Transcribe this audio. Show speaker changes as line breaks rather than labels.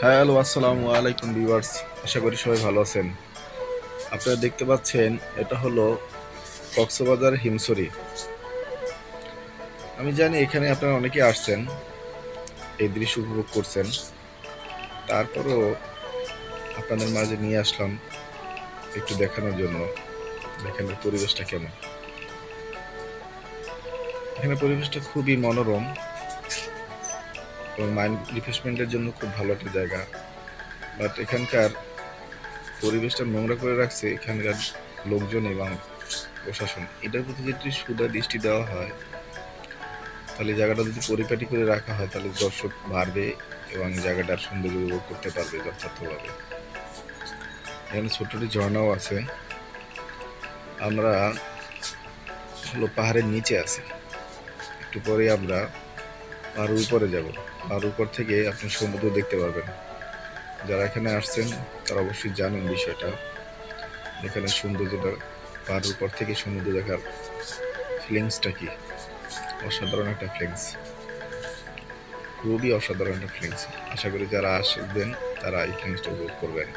Hello, আসসালামু আলাইকুম viewers. আশা করি সবাই ভালো আছেন। আপনারা দেখতে পাচ্ছেন এটা হলো কক্সবাজার হিমছড়ি। আমি জানি এখানে আপনারা অনেকেই আসছেন, এই দৃশ্য উপভোগ করছেন। তারপরও আপনাদের মাঝে নিয়ে আসলাম একটু দেখানোর জন্য এখানের পরিবেশটা কেমন। এখানে পরিবেশটা খুবই মনোরম এবং মাইন্ড রিফ্রেশমেন্টের জন্য খুব ভালো একটা জায়গা। বাট এখানকার পরিবেশটা নোংরা করে রাখছে এখানকার লোকজন এবং প্রশাসন। এটার প্রতি যদি দৃষ্টি দেওয়া হয়, তাহলে জায়গাটা যদি পরিপাটি করে রাখা হয় তাহলে দর্শক বাড়বে এবং জায়গাটার সৌন্দর্য উপভোগ করতে পারবে যথার্থভাবে। এখানে ছোট্ট একটি ঝর্ণাও আছে। আমরা হলো পাহাড়ের নিচে আছি, একটু পরে আমরা পাহাড়ের উপরে যাব। পাহাড়ের উপর থেকে আপনি সমুদ্র দেখতে পারবেন। যারা এখানে আসছেন তারা অবশ্যই জানেন বিষয়টা। এখানে সৌন্দর্যটা, পাহাড়ের উপর থেকে সমুদ্র দেখার ফিলিংসটা কি অসাধারণ একটা ফিলিংস, খুবই অসাধারণ একটা ফিলিংস। আশা করি যারা আসবেন তারা এই ফিলিংসটা উপভোগ করবেন।